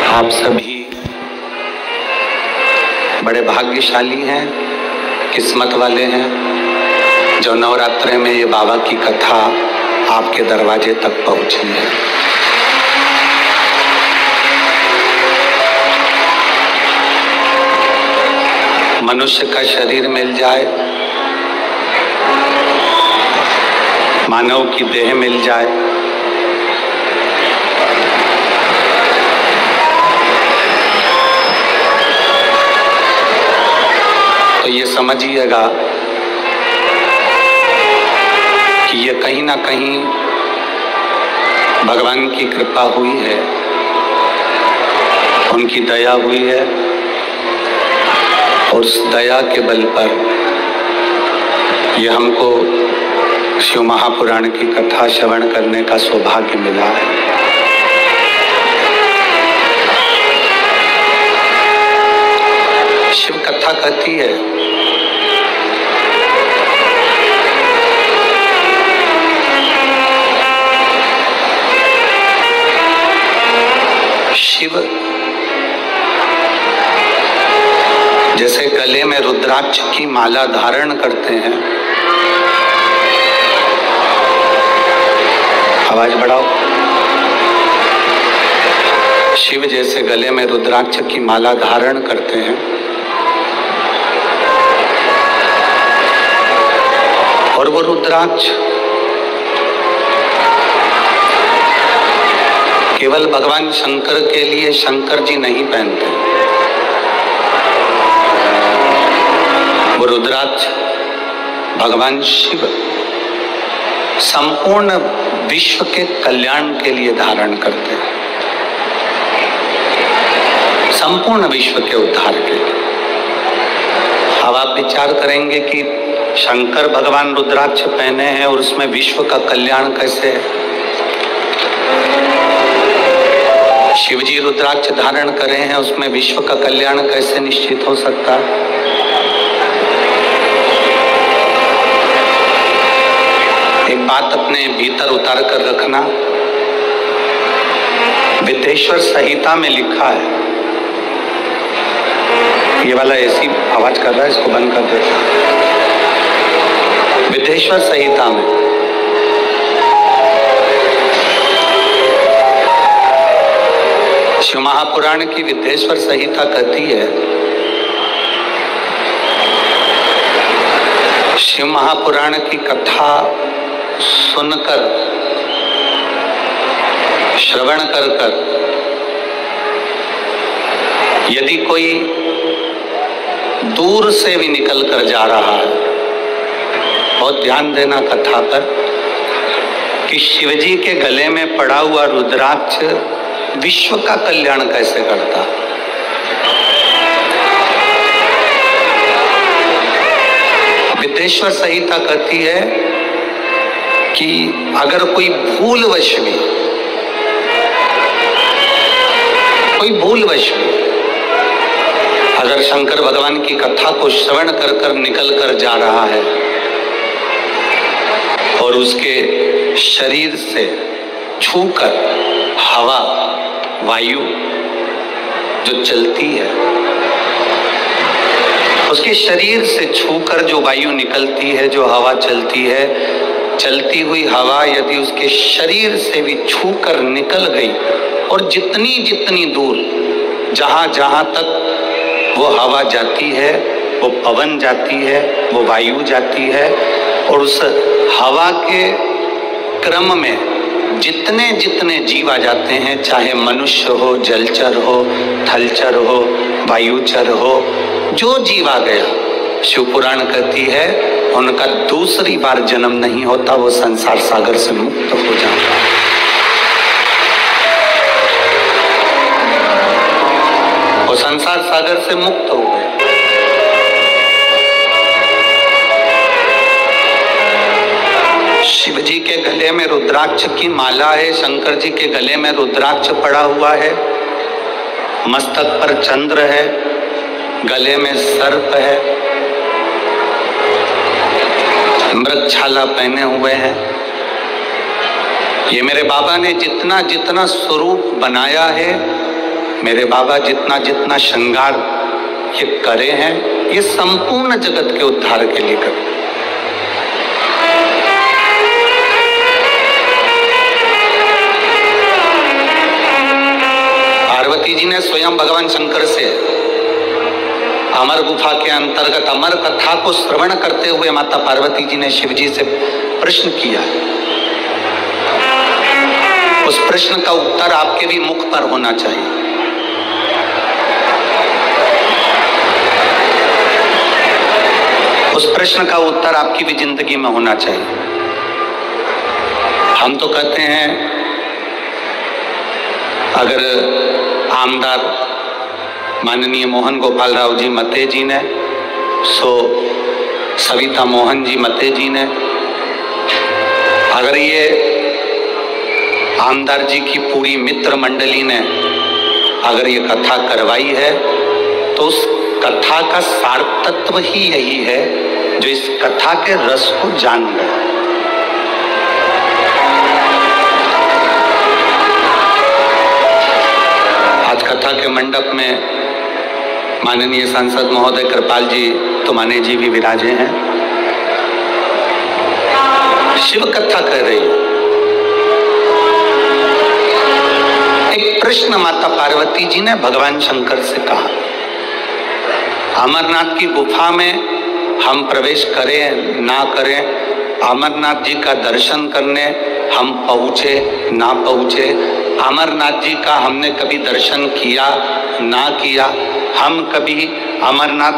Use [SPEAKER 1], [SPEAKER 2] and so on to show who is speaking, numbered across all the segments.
[SPEAKER 1] आप सभी बड़े भाग्यशाली हैं, किस्मत वाले हैं जो नवरात्रे में ये बाबा की कथा आपके दरवाजे तक पहुंची है। मनुष्य का शरीर मिल जाए, मानव की देह मिल जाए, तो ये समझिएगा कि ये कहीं ना कहीं भगवान की कृपा हुई है, उनकी दया हुई है और उस दया के बल पर ये हमको शिव महापुराण की कथा श्रवण करने का सौभाग्य मिला है। शिव कथा कहती है शिव जैसे गले में रुद्राक्ष की माला धारण करते हैं, आवाज बढ़ाओ। शिव जैसे गले में रुद्राक्ष की माला धारण करते हैं और वो रुद्राक्ष केवल भगवान शंकर के लिए शंकर जी नहीं पहनते, वो रुद्राक्ष भगवान शिव संपूर्ण विश्व के कल्याण के लिए धारण करते हैं, संपूर्ण विश्व के उद्धार के लिए। अब आप विचार करेंगे कि शंकर भगवान रुद्राक्ष पहने हैं और उसमें विश्व का कल्याण कैसे है? शिव जी रुद्राक्ष धारण करे हैं, उसमें विश्व का कल्याण कैसे निश्चित हो सकता है? एक बात अपने भीतर उतार कर रखना, विदेश्वर संहिता में लिखा है, ये वाला ऐसी आवाज कर रहा है, इसको बंद कर दे। विदेश्वर संहिता में शिव महापुराण की विदेश्वर संहिता कहती है, शिव महापुराण की कथा सुनकर, श्रवण कर यदि कोई दूर से भी निकल कर जा रहा है, बहुत ध्यान देना कथा पर, कि शिवजी के गले में पड़ा हुआ रुद्राक्ष विश्व का कल्याण कैसे करता। विदेश्वर संहिता कहती है कि अगर कोई भूलवश भी अगर शंकर भगवान की कथा को श्रवण कर निकल कर जा रहा है और उसके शरीर से छूकर हवा, वायु जो चलती है, उसके शरीर से छूकर जो वायु निकलती है, जो हवा चलती है, चलती हुई हवा यदि उसके शरीर से भी छूकर निकल गई और जितनी जितनी दूर, जहां जहां तक वो हवा जाती है, वो पवन जाती है, वो वायु जाती है, और उस हवा के क्रम में जितने जितने जीव आ जाते हैं, चाहे मनुष्य हो, जलचर हो, थलचर हो, वायुचर हो, जो जीव आ गया, शिवपुराण कहती है उनका दूसरी बार जन्म नहीं होता, वो संसार सागर से मुक्त हो जाता है। वो संसार सागर से मुक्त हो गए। शिव जी के गले में रुद्राक्ष की माला है, शंकर जी के गले में रुद्राक्ष पड़ा हुआ है, मस्तक पर चंद्र है, गले में सर्प है, मृगछाला पहने हुए हैं। ये मेरे बाबा ने जितना जितना स्वरूप बनाया है मेरे बाबा जितना जितना श्रृंगार ये करे हैं, ये संपूर्ण जगत के उद्धार के लिए करे। पार्वती जी ने स्वयं भगवान शंकर से अमर गुफा के अंतर्गत अमर कथा को श्रवण करते हुए माता पार्वती जी ने शिव जी से प्रश्न किया। उस प्रश्न का उत्तर आपके भी मुख पर होना चाहिए। उस प्रश्न का उत्तर आपकी भी जिंदगी में होना चाहिए। हम तो कहते हैं अगर आमदार माननीय मोहन गोपाल राव जी मते जी ने, सो सविता मोहन जी मते जी ने, अगर ये आमदार जी की पूरी मित्र मंडली ने अगर ये कथा करवाई है, तो उस कथा का सार तत्व ही यही है जो इस कथा के रस को जान गए। आज कथा के मंडप में माननीय सांसद महोदय कृपाल जी तुमाने जी भी विराजे हैं। शिव कथा कर रही है। एक प्रश्न माता पार्वती जी ने भगवान शंकर से कहा, अमरनाथ की गुफा में हम प्रवेश करें ना करें, अमरनाथ जी का दर्शन करने हम पहुंचे ना पहुंचे, अमरनाथ जी का हमने कभी दर्शन किया ना किया, हम कभी अमरनाथ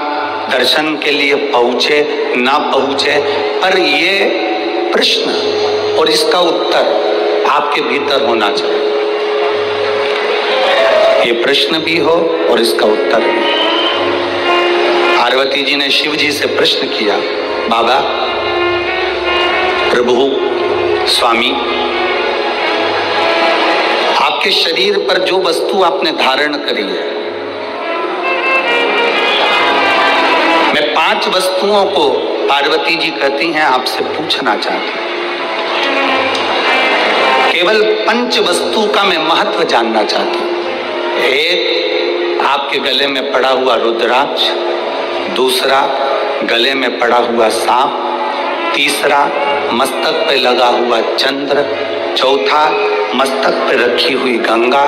[SPEAKER 1] दर्शन के लिए पहुंचे ना पहुंचे, पर ये प्रश्न और इसका उत्तर आपके भीतर होना चाहिए। ये प्रश्न भी हो और इसका उत्तर भी। पार्वती जी ने शिव जी से प्रश्न किया, बाबा, प्रभु, स्वामी, आपके शरीर पर जो वस्तु आपने धारण करी है, मैं 5 वस्तुओं को, पार्वती जी कहती हैं, आपसे पूछना चाहती हूं। केवल 5 वस्तु का मैं महत्व जानना चाहती हूं। एक, आपके गले में पड़ा हुआ रुद्राक्ष, दूसरा गले में पड़ा हुआ सांप, तीसरा मस्तक पे लगा हुआ चंद्र, चौथा मस्तक पे रखी हुई गंगा,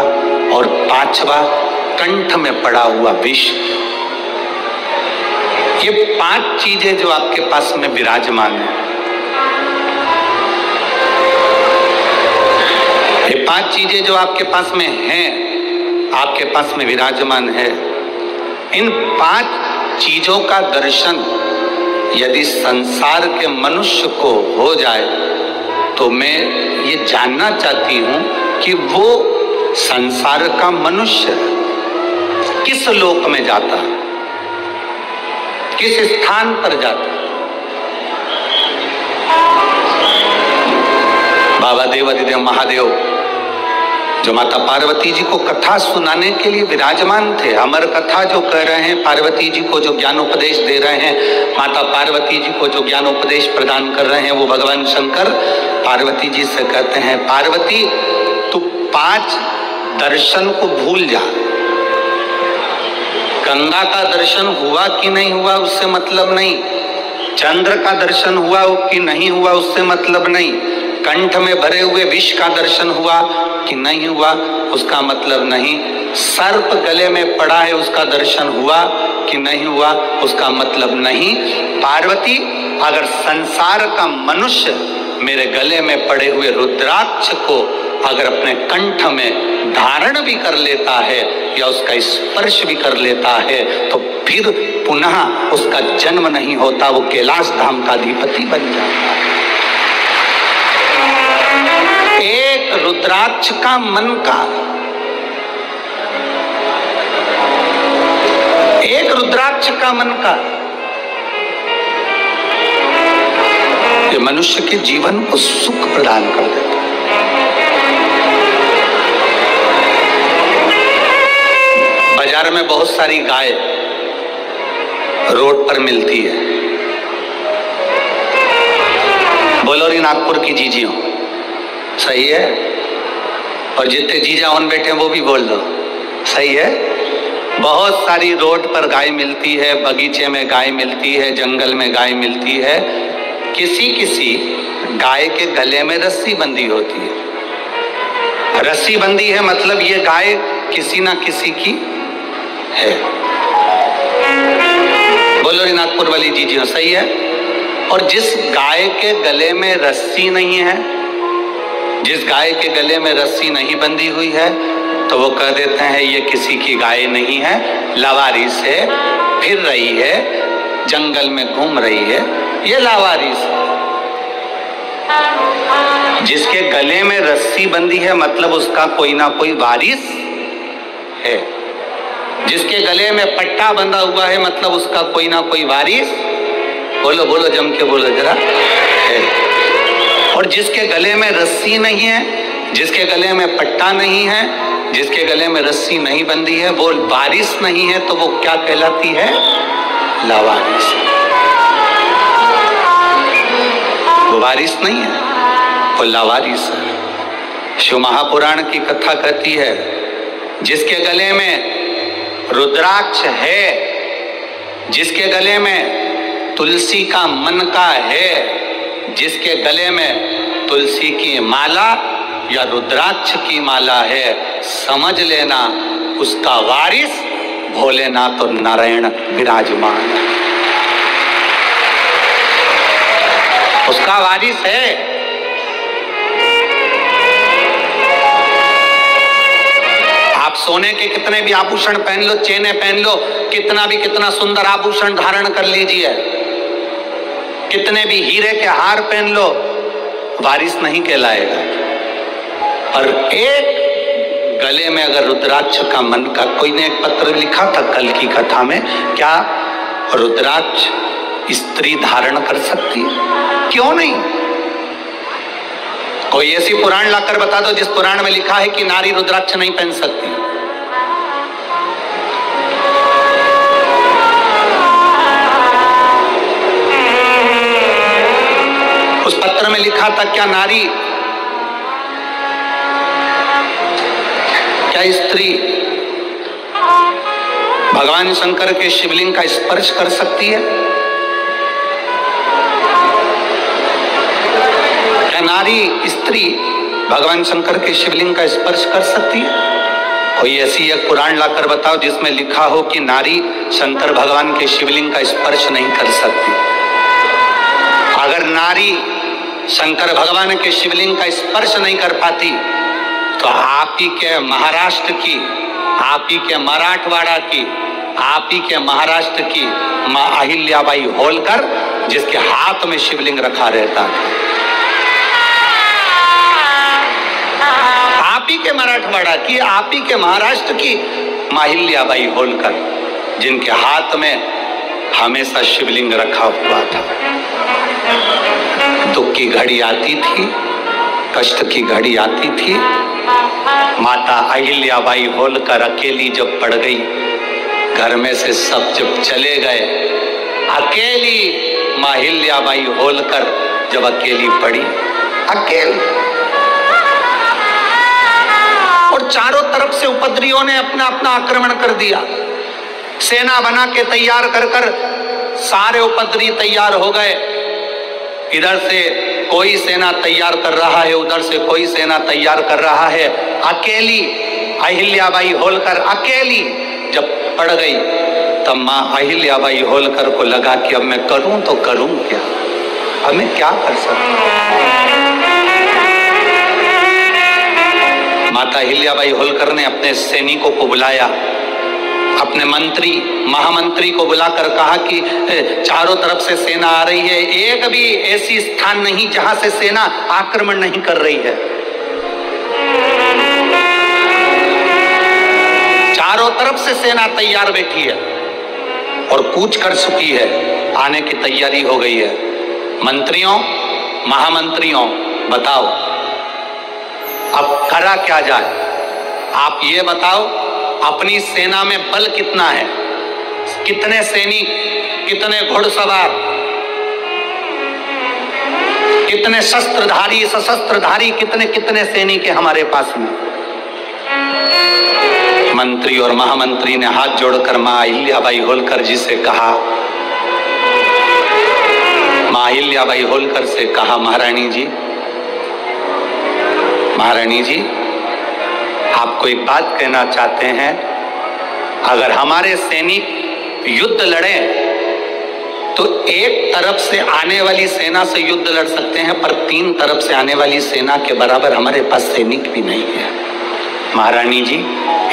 [SPEAKER 1] और 5वां कंठ में पड़ा हुआ विष। ये 5 चीजें जो आपके पास में विराजमान है, ये 5 चीजें जो आपके पास में हैं, आपके पास में विराजमान है, इन 5 चीजों का दर्शन यदि संसार के मनुष्य को हो जाए, तो मैं ये जानना चाहती हूं कि वो संसार का मनुष्य किस लोक में जाता है, किस स्थान पर जाता है। बाबा देवाधिदेव महादेव जो माता पार्वती जी को कथा सुनाने के लिए विराजमान थे, अमर कथा जो कह रहे हैं, पार्वती जी को जो ज्ञानोपदेश दे रहे हैं, माता पार्वती जी को जो ज्ञानोपदेश प्रदान कर रहे हैं, वो भगवान शंकर पार्वती जी से कहते हैं, पार्वती, तू 5 दर्शन को भूल जा। गंगा का दर्शन हुआ कि नहीं हुआ उससे मतलब नहीं, चंद्र का दर्शन हुआ कि नहीं हुआ उससे मतलब नहीं, कंठ में भरे हुए विष का दर्शन हुआ कि नहीं हुआ उसका मतलब नहीं, सर्प गले में पड़ा है उसका दर्शन हुआ कि नहीं हुआ उसका मतलब नहीं। पार्वती, अगर संसार का मनुष्य मेरे गले में पड़े हुए रुद्राक्ष को अगर अपने कंठ में धारण भी कर लेता है या उसका स्पर्श भी कर लेता है, तो फिर पुनः उसका जन्म नहीं होता, वो कैलाश धाम का अधिपति बन जाता है। एक रुद्राक्ष का मन का, एक रुद्राक्ष का मन का, ये मनुष्य के जीवन को सुख प्रदान कर देता है। बाजार में बहुत सारी गाय रोड पर मिलती है, बोलोरी नागपुर की जीजी हो, सही है, और जितने जीजा उन बैठे वो भी बोल दो, सही है। बहुत सारी रोड पर गाय मिलती है, बगीचे में गाय मिलती है, जंगल में गाय मिलती है। किसी किसी गाय के गले में रस्सी बंधी होती है। रस्सी बंधी है मतलब ये गाय किसी ना किसी की है। बोलो रे नागपुर वाली जी हाँ, सही है। और जिस गाय के गले में रस्सी नहीं है, जिस गाय के गले में रस्सी नहीं बंधी हुई है, तो वो कह देते हैं ये किसी की गाय नहीं है, लावारिस है, फिर रही है, जंगल में घूम रही है, ये लावारिस है। जिसके गले में रस्सी बंधी है मतलब उसका कोई ना कोई वारिस है। जिसके गले में पट्टा बंधा हुआ है मतलब उसका कोई ना कोई वारिस, बोलो बोलो जम के बोलो जरा, है। और जिसके गले में रस्सी नहीं है, जिसके गले में पट्टा नहीं है, जिसके गले में रस्सी नहीं बंधी है, वो वारिस नहीं है, तो वो क्या कहलाती है? लावारिस। वो वारिस नहीं है, वो लावारिस है। शिव महापुराण की कथा कहती है जिसके गले में रुद्राक्ष है, जिसके गले में तुलसी का मनका है, जिसके गले में तुलसी की माला या रुद्राक्ष की माला है, समझ लेना उसका वारिस भोलेनाथ और नारायण विराजमान है। उसका वारिस है। आप सोने के कितने भी आभूषण पहन लो, चेने पहन लो, कितना सुंदर आभूषण धारण कर लीजिए, कितने भी हीरे के हार पहन लो, वारिस नहीं कहलाएगा। और एक गले में अगर रुद्राक्ष का मन का, कोई ने एक पत्र लिखा था कल की कथा में, क्या रुद्राक्ष स्त्री धारण कर सकती है? क्यों नहीं? कोई ऐसी पुराण लाकर बता दो जिस पुराण में लिखा है कि नारी रुद्राक्ष नहीं पहन सकती। उस पत्र में लिखा था क्या नारी, क्या स्त्री भगवान शंकर के शिवलिंग का स्पर्श कर सकती है? क्या नारी स्त्री भगवान शंकर के शिवलिंग का स्पर्श कर सकती है? कोई ऐसी एक पुराण लाकर बताओ जिसमें लिखा हो कि नारी शंकर भगवान के शिवलिंग का स्पर्श नहीं कर सकती। अगर नारी शंकर भगवान के शिवलिंग का स्पर्श नहीं कर पाती तो आप ही के महाराष्ट्र की, आप ही के मराठवाड़ा की, आप ही के महाराष्ट्र की मां अहिल्याबाई होलकर, जिसके हाथ में शिवलिंग रखा रहता है, आप ही के मराठवाड़ा की, आप ही के महाराष्ट्र की मां अहिल्याबाई होलकर, जिनके हाथ में हमेशा शिवलिंग रखा हुआ था। दुख की घड़ी आती थी, कष्ट की घड़ी आती थी, माता अहिल्याबाई होलकर अकेली जब पड़ गई, घर में से सब जब चले गए, अकेली मां अहिल्याबाई होलकर जब अकेली पड़ी, अकेली, और चारों तरफ से उपद्रवियों ने अपना अपना आक्रमण कर दिया। सेना बना के तैयार कर कर सारे उपद्रवी तैयार हो गए। इधर से कोई सेना तैयार कर रहा है, उधर से कोई सेना तैयार कर रहा है। अकेली अहिल्याबाई होलकर अकेली जब पड़ गई, तब मां अहिल्याबाई होलकर को लगा कि अब मैं करूं तो करूं क्या, अब मैं क्या कर सकता हूं। माता अहिल्याबाई होलकर ने अपने सैनिकों को बुलाया, अपने मंत्री महामंत्री को बुलाकर कहा कि चारों तरफ से सेना आ रही है, एक भी ऐसी स्थान नहीं जहां से सेना आक्रमण नहीं कर रही है। चारों तरफ से सेना तैयार बैठी है और कूच कर चुकी है, आने की तैयारी हो गई है। मंत्रियों, महामंत्रियों, बताओ अब करा क्या जाए? आप ये बताओ, अपनी सेना में बल कितना है, कितने सैनिक, कितने घुड़सवार, कितने शस्त्रधारी, सशस्त्रधारी, कितने कितने सैनिक है हमारे पास में? मंत्री और महामंत्री ने हाथ जोड़कर मां अहिल्याबाई होलकर जी से कहा, मां अहिल्याबाई होलकर से कहा, महारानी जी आपको एक बात कहना चाहते हैं, अगर हमारे सैनिक युद्ध लड़े तो एक तरफ से आने वाली सेना से युद्ध लड़ सकते हैं, पर 3 तरफ से आने वाली सेना के बराबर हमारे पास सैनिक भी नहीं है। महारानी जी,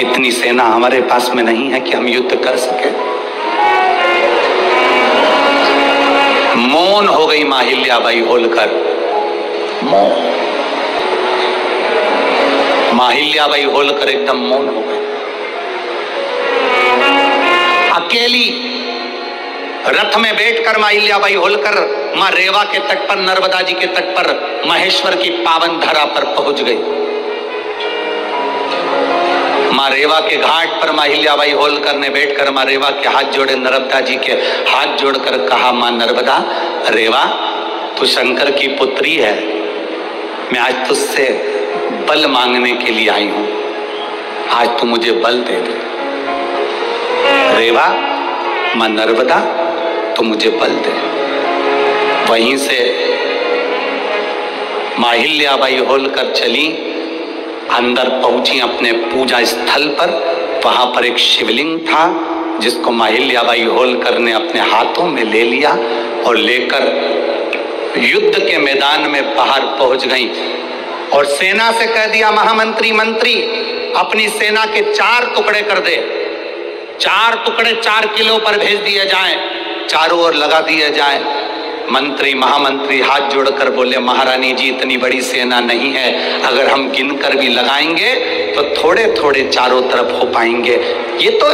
[SPEAKER 1] इतनी सेना हमारे पास में नहीं है कि हम युद्ध कर सके। मौन हो गई मां अहिल्याबाई होलकर, मौन। मां अहिल्याबाई होलकर एकदम मौन हो गई। अकेली रथ में बैठकर मां अहिल्याबाई होलकर मां रेवा के तट पर, नर्मदा जी के तट पर, महेश्वर की पावन धरा पर पहुंच गई। मां रेवा के घाट पर मां अहिल्याबाई होलकर ने बैठकर मां रेवा के हाथ जोड़े, नर्मदा जी के हाथ जोड़कर कहा, मां नर्मदा, रेवा तू शंकर की पुत्री है, मैं आज तुझसे बल मांगने के लिए आई हूं, आज तू मुझे बल दे दे। रेवा, मां नर्मदा तो मुझे बल दे। वहीं से मां अहिल्याबाई होलकर चली, अंदर पहुंची अपने पूजा स्थल पर। वहां पर एक शिवलिंग था जिसको मां अहिल्याबाई होलकर ने अपने हाथों में ले लिया और लेकर युद्ध के मैदान में बाहर पहुंच गई और सेना से कह दिया, महामंत्री मंत्री अपनी सेना के 4 टुकड़े कर दे, 4 टुकड़े 4 किलो पर भेज दिए जाएं, चारों ओर लगा दिए जाएं। मंत्री महामंत्री हाथ जोड़कर बोले, महारानी जी इतनी बड़ी सेना नहीं है, अगर हम गिनकर भी लगाएंगे तो थोड़े थोड़े चारों तरफ हो पाएंगे, ये तो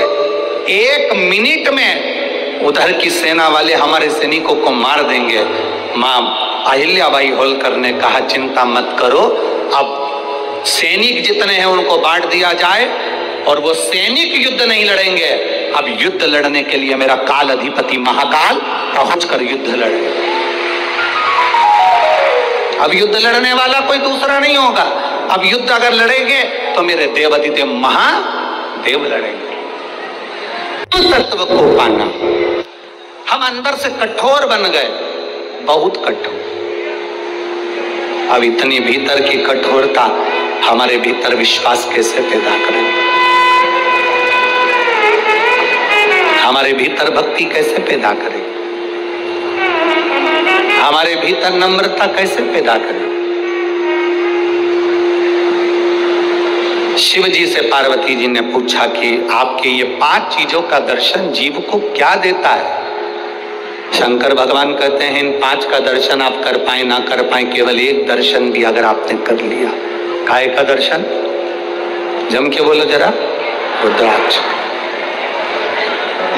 [SPEAKER 1] 1 मिनट में उधर की सेना वाले हमारे सैनिकों को मार देंगे। मां अहिल्याबाई होलकर ने कहा, चिंता मत करो, अब सैनिक जितने हैं उनको बांट दिया जाए और वो सैनिक युद्ध नहीं लड़ेंगे, अब युद्ध लड़ने के लिए मेरा काल अधिपति महाकाल पहुंचकर युद्ध लड़े। अब युद्ध लड़ने वाला कोई दूसरा नहीं होगा, अब युद्ध अगर लड़ेंगे तो मेरे देवाधिदेव महादेव लड़ेंगे। तत्व को पाना, हम अंदर से कठोर बन गए, बहुत कठोर। अब इतनी भीतर की कठोरता हमारे भीतर विश्वास कैसे पैदा करें, हमारे भीतर भक्ति कैसे पैदा करें, हमारे भीतर नम्रता कैसे पैदा करें। शिव जी से पार्वती जी ने पूछा कि आपके ये 5 चीजों का दर्शन जीव को क्या देता है। शंकर भगवान कहते हैं, इन 5 का दर्शन आप कर पाए ना कर पाए, केवल एक दर्शन भी अगर आपने कर लिया। काय का दर्शन? जम के बोलो जरा। रुद्राक्ष।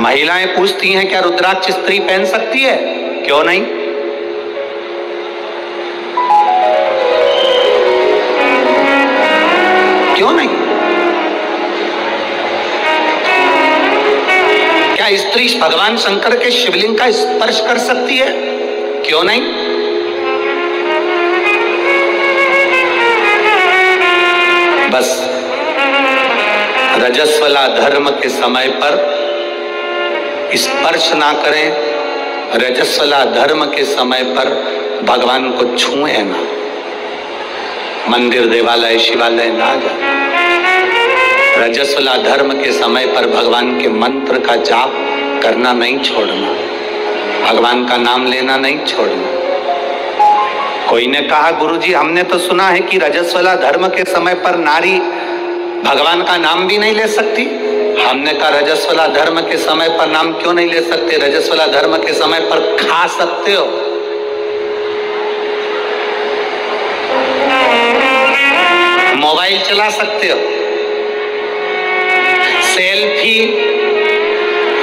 [SPEAKER 1] महिलाएं पूछती हैं, क्या रुद्राक्ष स्त्री पहन सकती है? क्यों नहीं? क्यों नहीं? क्या स्त्री भगवान शंकर के शिवलिंग का स्पर्श कर सकती है? क्यों नहीं? बस रजस्वला धर्म के समय पर स्पर्श ना करें, रजस्वला धर्म के समय पर भगवान को छुए ना, मंदिर देवालय शिवालय ना जाए। रजस्वला धर्म के समय पर भगवान के मंत्र का जाप करना नहीं छोड़ना, भगवान का नाम लेना नहीं छोड़ना। कोई ने कहा, गुरुजी हमने तो सुना है कि रजस्वला धर्म के समय पर नारी भगवान का नाम भी नहीं ले सकती। हमने कहा, रजस्वला धर्म के समय पर नाम क्यों नहीं ले सकते? रजस्वला धर्म के समय पर खा सकते हो, मोबाइल चला सकते हो, सेल्फी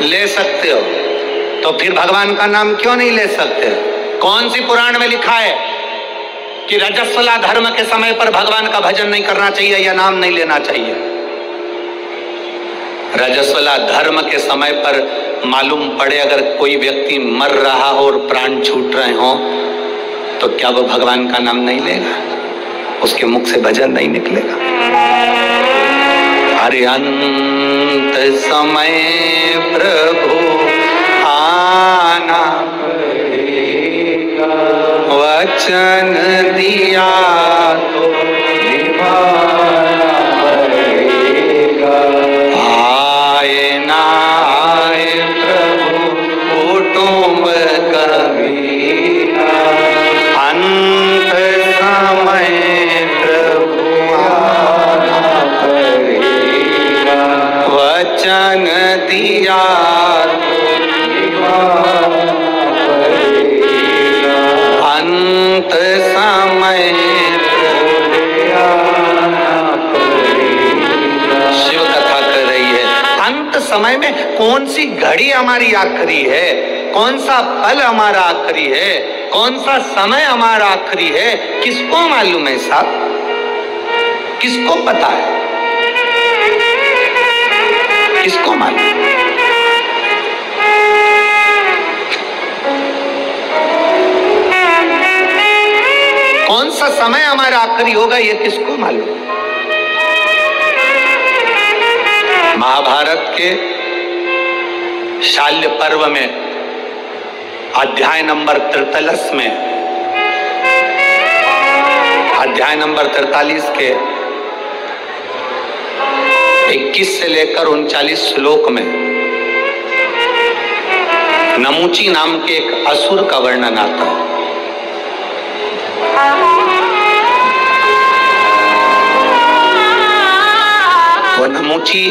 [SPEAKER 1] ले सकते हो, तो फिर भगवान का नाम क्यों नहीं ले सकते? कौन सी पुराण में लिखा है कि रजस्वला धर्म के समय पर भगवान का भजन नहीं करना चाहिए या नाम नहीं लेना चाहिए? रजस्वला धर्म के समय पर मालूम पड़े अगर कोई व्यक्ति मर रहा हो और प्राण छूट रहे हो, तो क्या वो भगवान का नाम नहीं लेगा? उसके मुख से भजन नहीं निकलेगा? हरि समय प्रभु आना पड़ेगा, वचन दिया तो निभाना पड़ेगा। आए ना आए प्रभु कुटुंब कबीरा, अंत समय प्रभु आना पड़ेगा, वचन दिया तो निभाना पड़ेगा, अंत समय प्रभु आना पड़ेगा। शिव कथा कर रही है, अंत समय में कौन सी घड़ी हमारी आखिरी है, कौन सा पल हमारा आखिरी है, कौन सा समय हमारा आखिरी है, किसको मालूम है साहब? किसको पता है? किसको मालूम? कौन सा समय हमारा आखिरी होगा ये किसको मालूम? महाभारत के शाल्य पर्व में अध्याय नंबर 43 में, अध्याय नंबर 43 के 21 से लेकर 39 श्लोक में नमूची नाम के एक असुर का वर्णन आता है। वो नमूची,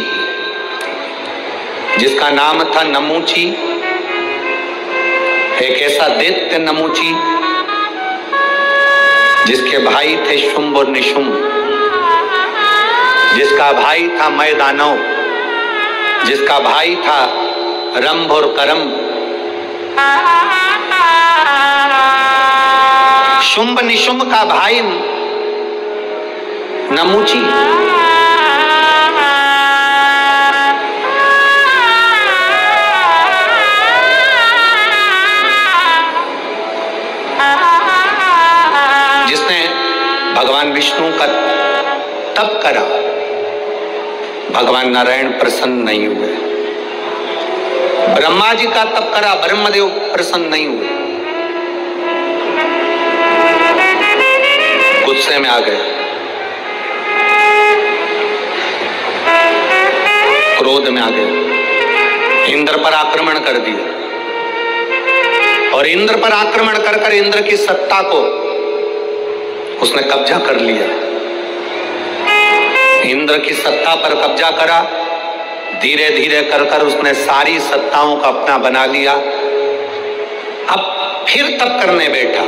[SPEAKER 1] जिसका नाम था नमूची, एक ऐसा दैत्य नमूची जिसके भाई थे शुंभ और निशुंभ, जिसका भाई था मैदानव, जिसका भाई था रंभ और करम। शुंभ निशुंभ का भाई नमूची, जिसने भगवान विष्णु का तप करा, भगवान नारायण प्रसन्न नहीं हुए। ब्रह्मा जी का तप करा, ब्रह्मदेव प्रसन्न नहीं हुए, गुस्से में आ गए, क्रोध में आ गए, इंद्र पर आक्रमण कर दिया। और इंद्र पर आक्रमण कर कर इंद्र की सत्ता को उसने कब्जा कर लिया। इंद्र की सत्ता पर कब्जा करा, धीरे धीरे कर कर उसने सारी सत्ताओं को अपना बना लिया। अब फिर तप करने बैठा।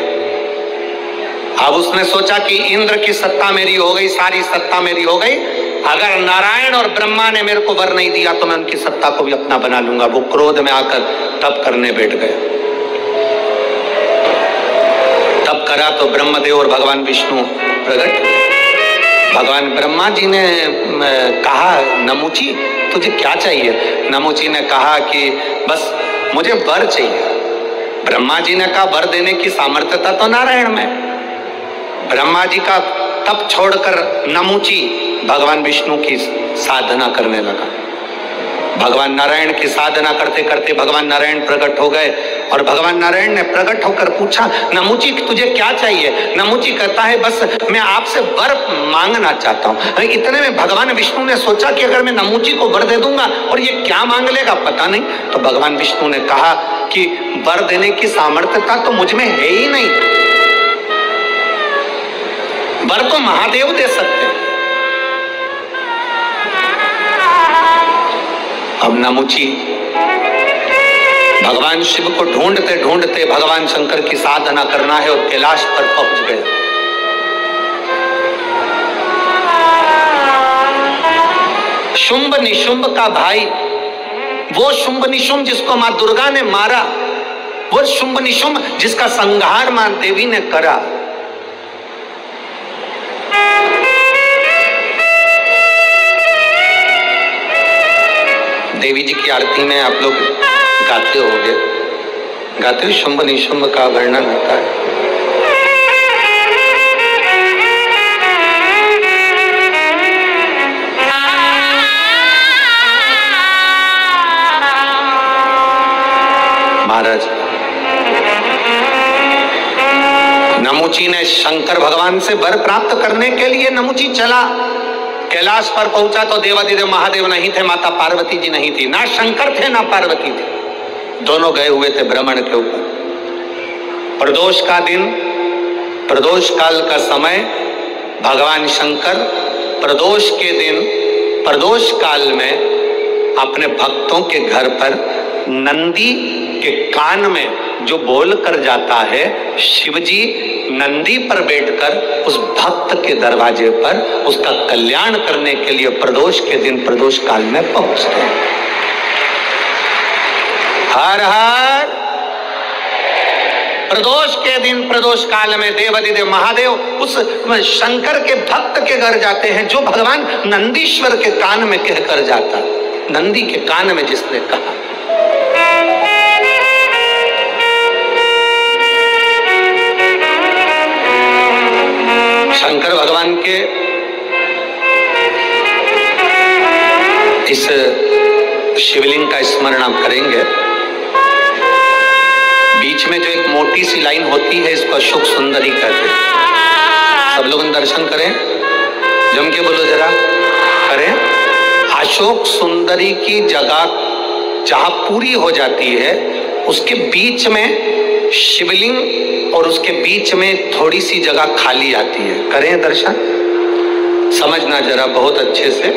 [SPEAKER 1] अब उसने सोचा कि इंद्र की सत्ता मेरी हो गई, सारी सत्ता मेरी हो गई, अगर नारायण और ब्रह्मा ने मेरे को वर नहीं दिया तो मैं उनकी सत्ता को भी अपना बना लूंगा। वो क्रोध में आकर तप करने बैठ गए। तप करा तो ब्रह्मदेव और भगवान विष्णु प्रकट। भगवान ब्रह्मा जी ने कहा, नमूची तुझे क्या चाहिए? नमूची ने कहा कि बस मुझे वर चाहिए। ब्रह्मा जी ने कहा वर देने की सामर्थ्यता तो नारायण में। ब्रह्मा जी का तप छोड़कर नमूची भगवान विष्णु की साधना करने लगा। भगवान नारायण की साधना करते करते भगवान नारायण प्रकट हो गए और भगवान नारायण ने प्रकट होकर पूछा, नमूची तुझे क्या चाहिए? नमूची कहता है बस मैं आपसे वर मांगना चाहता हूँ। इतने में भगवान विष्णु ने सोचा कि अगर मैं नमूची को वर दे दूंगा और ये क्या मांग लेगा पता नहीं, तो भगवान विष्णु ने कहा कि वर देने की सामर्थ्यता तो मुझ में है ही नहीं, वर तो महादेव दे सकते हैं। अब नमूची भगवान शिव को ढूंढते ढूंढते भगवान शंकर की साधना करना है और कैलाश पर पहुंच गए। शुंभ निशुंभ का भाई, वो शुंभ निशुंभ जिसको मां दुर्गा ने मारा, वो शुंभ निशुंभ जिसका संहार मां देवी ने करा। देवी जी की आरती में आप लोग गाते होंगे, गाते हो, शुंभ निशुंभ का वर्णन होता है। महाराज। नमुची ने शंकर भगवान से वर प्राप्त करने के लिए नमुची चला, कैलाश पर पहुंचा तो देवादिदेव महादेव नहीं थे, माता पार्वती जी नहीं थी, ना शंकर थे ना पार्वती थे, दोनों गए हुए थे भ्रमण के ऊपर। प्रदोष का दिन, प्रदोष काल का समय, भगवान शंकर प्रदोष के दिन, प्रदोष काल में अपने भक्तों के घर पर नंदी के कान में जो बोल कर जाता है, शिवजी नंदी पर बैठकर उस भक्त के दरवाजे पर उसका कल्याण करने के लिए प्रदोष के दिन, प्रदोष काल में पहुंचते हैं। हर हर। प्रदोष के दिन, प्रदोष काल में देवादिदेव महादेव उस शंकर के भक्त के घर जाते हैं, जो भगवान नंदीश्वर के कान में कहकर जाता, नंदी के कान में जिसने कहा। शंकर भगवान के इस शिवलिंग का स्मरण आप करेंगे। बीच में जो एक मोटी सी लाइन होती है, इसको अशोक सुंदरी कहते हैं। सब लोग दर्शन करें, जम के बोलो जरा, करें। अशोक सुंदरी की जगह जहां पूरी हो जाती है, उसके बीच में शिवलिंग और उसके बीच में थोड़ी सी जगह खाली आती है। करें दर्शन, समझना जरा बहुत अच्छे से।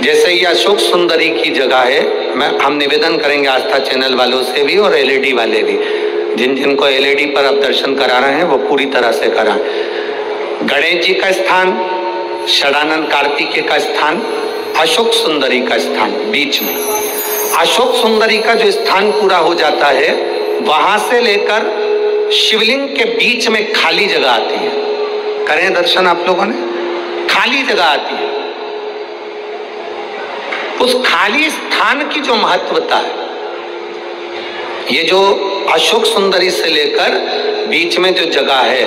[SPEAKER 1] जैसे ये अशोक सुंदरी की जगह है, हम निवेदन करेंगे आस्था चैनल वालों से भी और एलईडी वाले भी, जिन जिनको एलईडी पर आप दर्शन करा रहे हैं वो पूरी तरह से कराएं। गणेश जी का स्थान, षडानंद कार्तिकेय का स्थान, अशोक सुंदरी का स्थान बीच में। अशोक सुंदरी का जो स्थान पूरा हो जाता है, वहां से लेकर शिवलिंग के बीच में खाली जगह आती है। करें दर्शन आप लोगों ने, खाली जगह आती है। उस खाली स्थान की जो महत्वता है, ये जो अशोक सुंदरी से लेकर बीच में जो जगह है,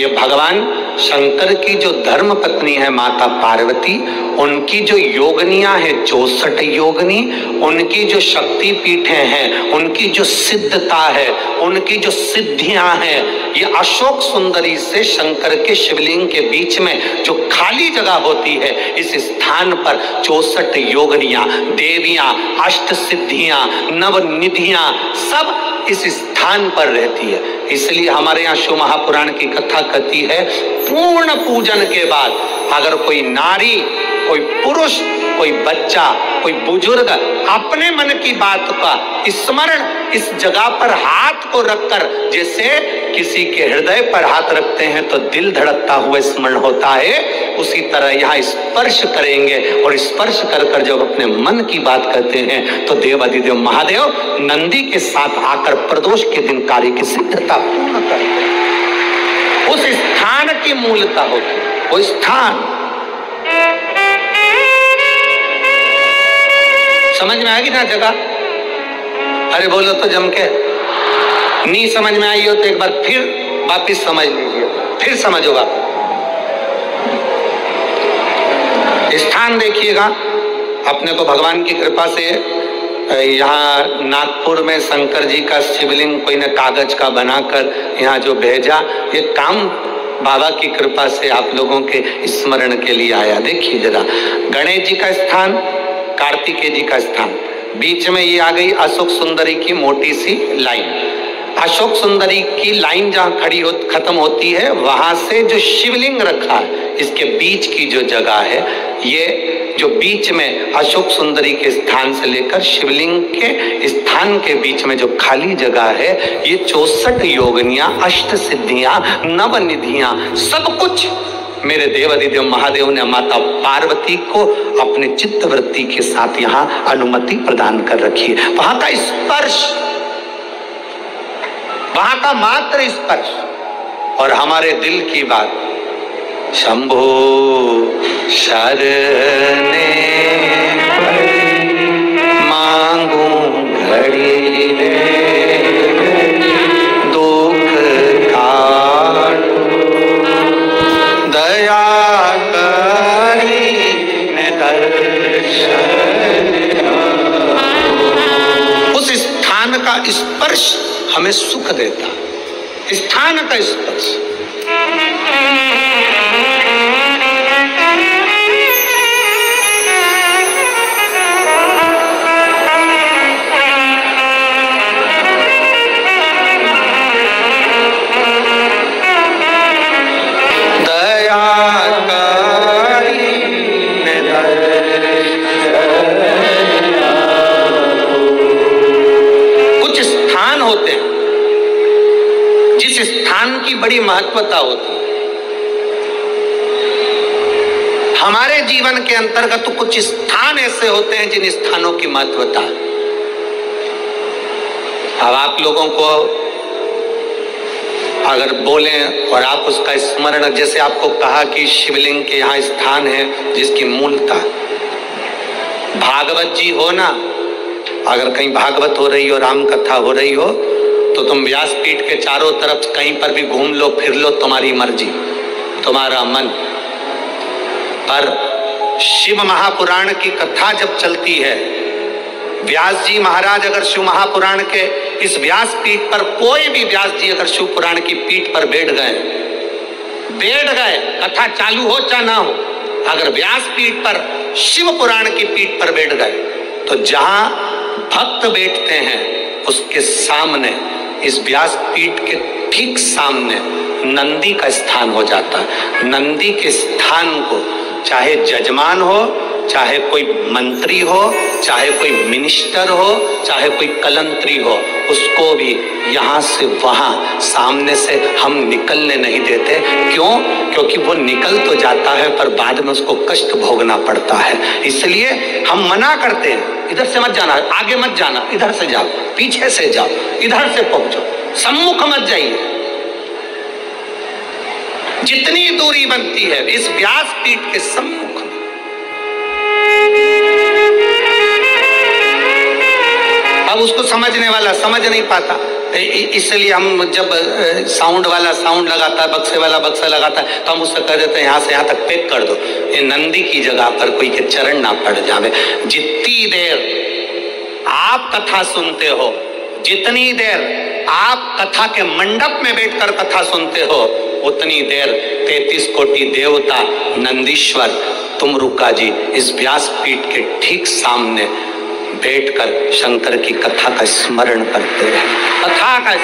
[SPEAKER 1] ये भगवान शंकर की जो धर्म पत्नी है माता पार्वती, उनकी जो योगनियां है 64 योगनी, उनकी जो शक्ति पीठें हैं, उनकी जो सिद्धता है, उनकी जो सिद्धियां हैं, ये अशोक सुंदरी से शंकर के शिवलिंग के बीच में जो खाली जगह होती है, इस स्थान पर 64 योगनियां, देवियां, अष्ट सिद्धियां, नवनिधियां सब इस स्थान पर रहती है। इसलिए हमारे यहाँ शिव महापुराण की कथा कहती है, पूर्ण पूजन के बाद अगर कोई नारी, कोई पुरुष, कोई बच्चा, कोई बुजुर्ग अपने मन की बात का स्मरण इस जगह पर हाथ को रखकर, जैसे किसी के हृदय पर हाथ रखते हैं तो दिल धड़कता हुआ स्मरण होता है, उसी तरह यहाँ स्पर्श करेंगे और स्पर्श कर कर जब अपने मन की बात करते हैं तो देवादिदेव महादेव नंदी के साथ आकर प्रदोष के दिन कार्य की सिद्धता पूर्ण करते हैं। उस स्थान की मूलता होती है, वो स्थान समझ में आएगी ना जगह। अरे बोलो तो जम के, नहीं समझ में आई हो तो एक बार फिर वापिस समझ लीजिए, फिर समझोगा। स्थान देखिएगा, अपने को भगवान की कृपा से यहाँ नागपुर में शंकर जी का शिवलिंग कोई ने कागज का बनाकर यहाँ जो भेजा, ये काम बाबा की कृपा से आप लोगों के स्मरण के लिए आया। देखिए जरा, गणेश जी का स्थान, कार्तिकेय जी का स्थान, बीच में ये आ गई अशोक सुंदरी की मोटी सी लाइन। अशोक सुंदरी की लाइन जहां खड़ी खत्म होती है, वहां से जो शिवलिंग रखा है, इसके बीच की जो जगह है, ये जो बीच में अशोक सुंदरी के स्थान से लेकर शिवलिंग के स्थान के बीच में जो खाली जगह है, ये 64 योगनियां, अष्ट सिद्धियां, नवनिधियां, सब कुछ मेरे देवादिदेव महादेव ने माता पार्वती को अपने चित्तवृत्ति के साथ यहाँ अनुमति प्रदान कर रखी है। वहां का स्पर्श, वहां का मात्र स्पर्श और हमारे दिल की बात, शंभो शरणे मांगू घड़ी दुख काटो दया करी दर्शन। उस स्थान का स्पर्श हमें सुख देता, स्थान का स्पर्श। बड़ी महत्वता होती है। हमारे जीवन के अंतर्गत तो कुछ स्थान ऐसे होते हैं जिन स्थानों की महत्वता है। अब आप लोगों को अगर बोलें और आप उसका स्मरण, जैसे आपको कहा कि शिवलिंग के यहाँ स्थान है जिसकी मूलता, भागवत जी हो ना, अगर कहीं भागवत हो रही हो, राम कथा हो रही हो, तो तुम व्यासपीठ के चारों तरफ कहीं पर भी घूम लो, फिर लो, तुम्हारी मर्जी, तुम्हारा मन। पर शिव महापुराण की कथा जब चलती है, व्यास जी महाराज अगर शिव महापुराण के इस व्यासपीठ पर, कोई भी व्यास जी अगर शिव पुराण की पीठ पर बैठ गए, कथा चालू हो चाहे ना हो, अगर व्यासपीठ पर शिव पुराण की पीठ पर बैठ गए, तो जहां भक्त बैठते हैं उसके सामने, इस व्यासपीठ के ठीक सामने नंदी का स्थान हो जाता है। नंदी के स्थान को चाहे जजमान हो, चाहे कोई मंत्री हो, चाहे कोई मिनिस्टर हो, चाहे कोई कलंत्री हो, उसको भी यहाँ से वहाँ सामने से हम निकलने नहीं देते। क्यों? क्योंकि वो निकल तो जाता है पर बाद में उसको कष्ट भोगना पड़ता है। इसलिए हम मना करते हैं, इधर से मत जाना, आगे मत जाना, इधर से जाओ, पीछे से जाओ, इधर से पहुंचो, सम्मुख मत जाइए। जितनी दूरी बनती है इस व्यासपीठ के सम्मुख में, अब उसको समझने वाला समझ नहीं पाता। इसलिए हम जब साउंड वाला साउंड लगाता है, बक्से वाला बक्सा लगाता है, तो हम उससे कह देते हैं यहाँ से यहाँ तक पैक कर दो, ये नंदी की जगह पर कोई के चरण ना पड़ जावे। जितनी देर आप कथा सुनते हो, जितनी देर आप कथा के मंडप में बैठकर कथा सुनते हो, उतनी देर 33 कोटि देवता नंदीश्वर तुमरुका जी इस व्यासपीठ के ठीक सामने बैठकर शंकर की कथा का स्मरण करते हैं। कथा का